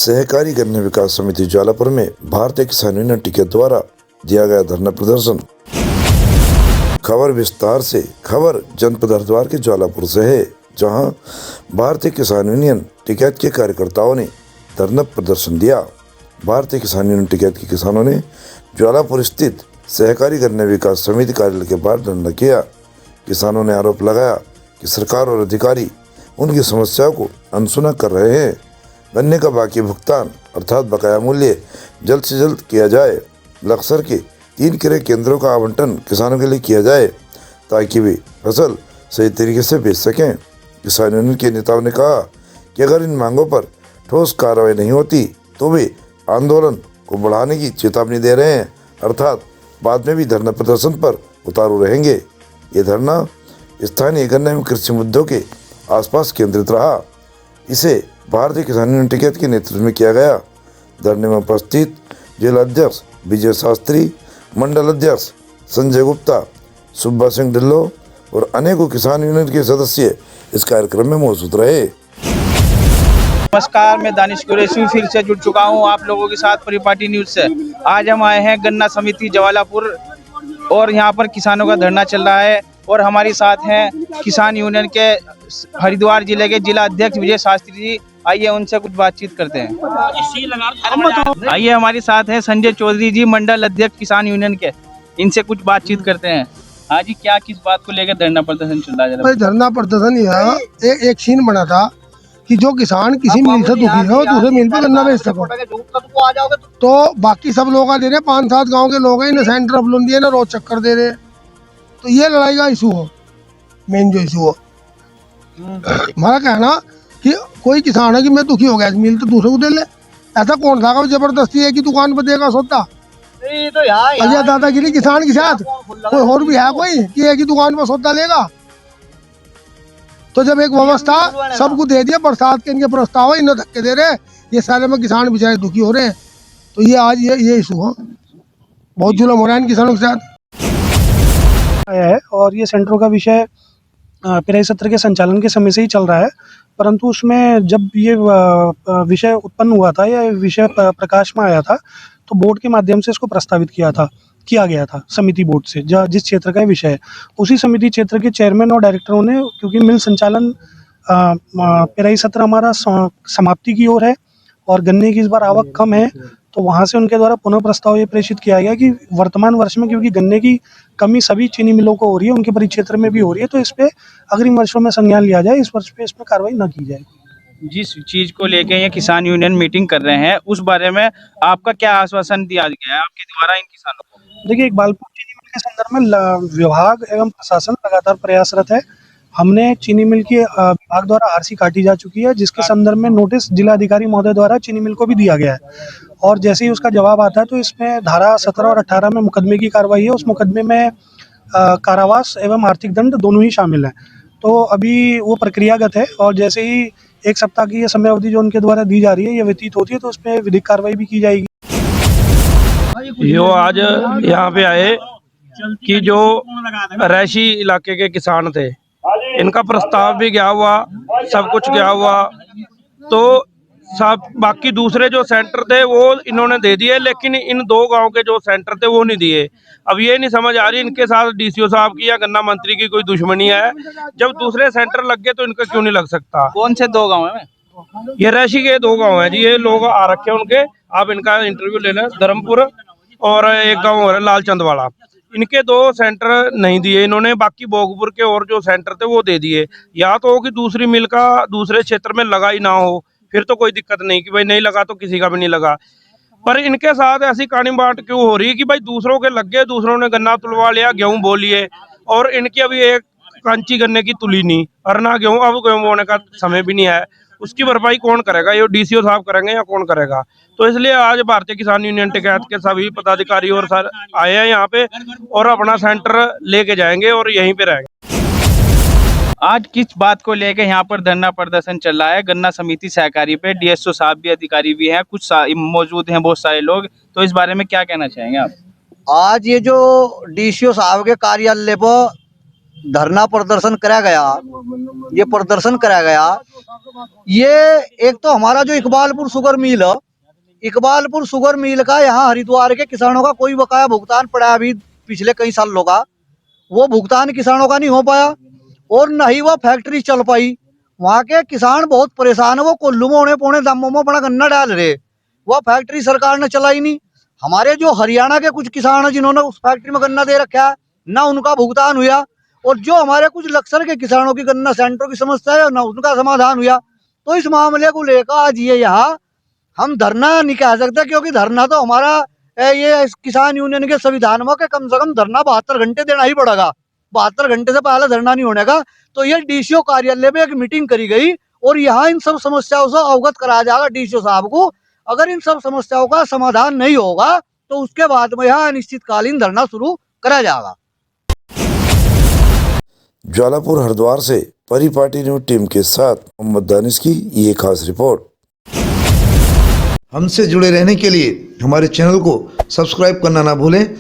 सहकारी गन्ना विकास समिति ज्वालापुर में भारतीय किसान यूनियन टिकैत द्वारा दिया गया धरना प्रदर्शन। खबर विस्तार से। खबर जनपद हरिद्वार के ज्वालापुर से है, जहां भारतीय किसान यूनियन टिकैत के कार्यकर्ताओं ने धरना प्रदर्शन दिया। भारतीय किसान यूनियन टिकैत के किसानों ने ज्वालापुर स्थित सहकारी गन्ना विकास समिति कार्यालय के बाहर धरना किया। किसानों ने आरोप लगाया कि सरकार और अधिकारी उनकी समस्याओं को अनसुना कर रहे हैं। गन्ने का बाकी भुगतान अर्थात बकाया मूल्य जल्द से जल्द किया जाए। लक्सर के 3 क्रय केंद्रों का आवंटन किसानों के लिए किया जाए ताकि वे फसल सही तरीके से बेच सकें। किसान यूनियन के नेताओं ने कहा कि अगर इन मांगों पर ठोस कार्रवाई नहीं होती तो वे आंदोलन को बढ़ाने की चेतावनी दे रहे हैं, अर्थात बाद में भी धरना प्रदर्शन पर उतारू रहेंगे। ये धरना स्थानीय गन्ना एवं कृषि मुद्दों के आसपास केंद्रित रहा। इसे भारतीय किसान यूनियन टिकैत के नेतृत्व में किया गया। धरने में उपस्थित जिला अध्यक्ष विजय शास्त्री, मंडल अध्यक्ष संजय गुप्ता, सुब्बा सिंह ढिल्लो और अनेकों किसान यूनियन के सदस्य इस कार्यक्रम में मौजूद रहे। नमस्कार, मैं दानिश कुरैशी फिर से जुड़ चुका हूं आप लोगों के साथ परिपाटी न्यूज से। आज हम आए हैं गन्ना समिति ज्वालापुर और यहां पर किसानों का धरना चल रहा है और हमारे साथ हैं किसान यूनियन के हरिद्वार जिले के जिला अध्यक्ष विजय शास्त्री जी। आइए उनसे कुछ बातचीत करते हैं। आइए हमारे साथ हैं संजय चौधरी जी, मंडल अध्यक्ष किसान यूनियन के। इनसे कुछ बातचीत करते हैं। हाँ जी, क्या किस बात को लेकर धरना प्रदर्शन चल रहा है? धरना प्रदर्शन यह एक सीन बना था कि जो किसान किसी मिल से दुखी हो दूसरे मिल पे गन्ना बेच सको, तो बाकी सब लोग दे रहे 5-7 गांव के लोग हैं, इन्हें सेंटर अफलून दिए ना रोज चक्कर दे रहे। तो ये लड़ाई का इशू हो, मेन जो इशू हो हमारा कहना कि कोई किसान है कि मैं दुखी हो गया मिल तो दूसरे को दे ले। ऐसा कौन था जबरदस्ती है कि दुकान पर देगा सौदा? तो दादागिरी किसान के साथ कोई और भी है कोई कि एक ही दुकान पर सौदा लेगा? तो जब एक व्यवस्था सबको दे दिया, बरसात के इनके प्रस्ताव है, इन्हें धक्के दे रहे, ये सारे में किसान बेचारे दुखी हो रहे हैं। तो ये आज ये इशू हो, बहुत जुल्म हो रहा है इन किसानों के साथ आया है। और ये सेंटरों का विषय पेराई सत्र के संचालन के समय से ही चल रहा है, परंतु उसमें जब ये विषय उत्पन्न हुआ था या विषय प्रकाश में आया था तो बोर्ड के माध्यम से इसको प्रस्तावित किया गया था समिति बोर्ड से, जिस क्षेत्र का विषय है। उसी समिति क्षेत्र के चेयरमैन और डायरेक्टरों ने, क्योंकि मिल संचालन पेराई सत्र हमारा समाप्ति की ओर है और गन्ने की इस बार आवक कम है, तो वहां से उनके द्वारा पुनः प्रस्ताव ये प्रेषित किया गया कि वर्तमान वर्ष में क्योंकि गन्ने की कमी सभी चीनी मिलों को हो रही है, उनके परिक्षेत्र में भी हो रही है, तो इस पे अग्रिम वर्षों में संज्ञान लिया जाए, इस वर्ष पे इसमें कार्रवाई न की जाए। जिस चीज को लेके ये किसान यूनियन मीटिंग कर रहे हैं उस बारे में आपका क्या आश्वासन दिया गया है आपके द्वारा इन किसानों को? देखिए, इकबालपुर चीनी मिल के संदर्भ में विभाग एवं प्रशासन लगातार प्रयासरत है। हमने चीनी मिल की विभाग द्वारा आरसी काटी जा चुकी है, जिसके संदर्भ में नोटिस जिला अधिकारी महोदय द्वारा चीनी मिल को भी दिया गया है। और जैसे ही उसका जवाब आता है तो इसमें धारा 17 और 18 में मुकदमे की कार्रवाई है। उस मुकदमे में कारावास एवं आर्थिक दंड दोनों ही शामिल हैं। तो अभी वो प्रक्रियागत है और जैसे ही 1 सप्ताह की ये समय अवधि जो उनके द्वारा दी जा रही है, ये व्यतीत होती है, तो उसमें विधिक कार्रवाई भी की जाएगी। जो आज यहाँ पे आए कि जो रैशी इलाके के किसान थे, इनका प्रस्ताव भी गया हुआ, सब कुछ गया हुआ, तो सब बाकी दूसरे जो सेंटर थे वो इन्होंने दे दिए, लेकिन इन 2 गांव के जो सेंटर थे वो नहीं दिए। अब ये नहीं समझ आ रही इनके साथ डीसीओ साहब की या गन्ना मंत्री की कोई दुश्मनी है। जब दूसरे सेंटर लग गए तो इनका क्यों नहीं लग सकता? कौन से 2 गांव है? ये रैशी के 2 गांव है जी, ये लोग आ रखे हैं उनके, आप इनका इंटरव्यू ले लें। धर्मपुर और एक गाँव हो रहा है लालचंद वाला, इनके 2 सेंटर नहीं दिए इन्होंने, बाकी भोगपुर के और जो सेंटर थे वो दे दिए। या तो हो कि दूसरी मिल का दूसरे क्षेत्र में लगा ही ना हो, फिर तो कोई दिक्कत नहीं कि भाई नहीं लगा तो किसी का भी नहीं लगा। पर इनके साथ ऐसी कानी बाट क्यों हो रही है कि भाई दूसरों के लग गए, दूसरों ने गन्ना तुलवा लिया, गेहूं बो लिए, और इनकी अभी एक कांची गन्ने की तुली नहीं, और ना गेहूं, अब गेहूं बोने का समय भी नहीं है। उसकी भरपाई कौन करेगा? ये डीसीओ साहब करेंगे या कौन करेगा? तो इसलिए आज भारतीय किसान यूनियन टिकैत के सभी पदाधिकारी और सर आए हैं यहाँ पे और अपना सेंटर लेके जाएंगे और यहीं पे रहेंगे। आज किस बात को लेकर यहाँ पर धरना प्रदर्शन चल रहा है? गन्ना समिति सहकारी पे डीएसओ साहब भी, अधिकारी भी हैं, कुछ मौजूद हैं बहुत सारे लोग, तो इस बारे में क्या कहना चाहेंगे आप? आज ये जो डीसीओ साहब के कार्यालय पर धरना प्रदर्शन कराया गया, ये प्रदर्शन कराया गया ये एक तो हमारा जो इकबालपुर शुगर मिल है, इकबालपुर शुगर मिल का यहाँ हरिद्वार के किसानों का कोई बकाया भुगतान पड़ा अभी पिछले कई सालों का, वो भुगतान किसानों का नहीं हो पाया और न ही वो फैक्ट्री चल पाई। वहाँ के किसान बहुत परेशान है, वो कोल्लू में होने पौने दामों में बड़ा गन्ना डाल रहे, वो फैक्ट्री सरकार ने चलाई नहीं। हमारे जो हरियाणा के कुछ किसान हैं जिन्होंने उस फैक्ट्री में गन्ना दे रखा है, ना उनका भुगतान हुआ, और जो हमारे कुछ लक्सर के किसानों की गन्ना सेंटरों की समस्या है ना उनका समाधान हुआ। तो इस मामले को लेकर आज ये यहाँ हम धरना नहीं कह सकते, क्योंकि धरना तो हमारा ये किसान यूनियन के संविधान में के कम से कम धरना 72 घंटे देना ही पड़ेगा, 72 घंटे से पहले धरना नहीं होने का। तो ये डीसीओ कार्यालय में एक मीटिंग करी गई और यहाँ इन सब समस्याओं से अवगत कराया जाएगा डीसीओ साहब को। अगर इन सब समस्याओं का समाधान नहीं होगा तो उसके बाद में यहाँ अनिश्चितकालीन धरना शुरू करा जाएगा। ज्वालापुर हरिद्वार से परिपाटी न्यूज टीम के साथ मोहम्मद दानिश की ये खास रिपोर्ट। हमसे जुड़े रहने के लिए हमारे चैनल को सब्सक्राइब करना ना भूलें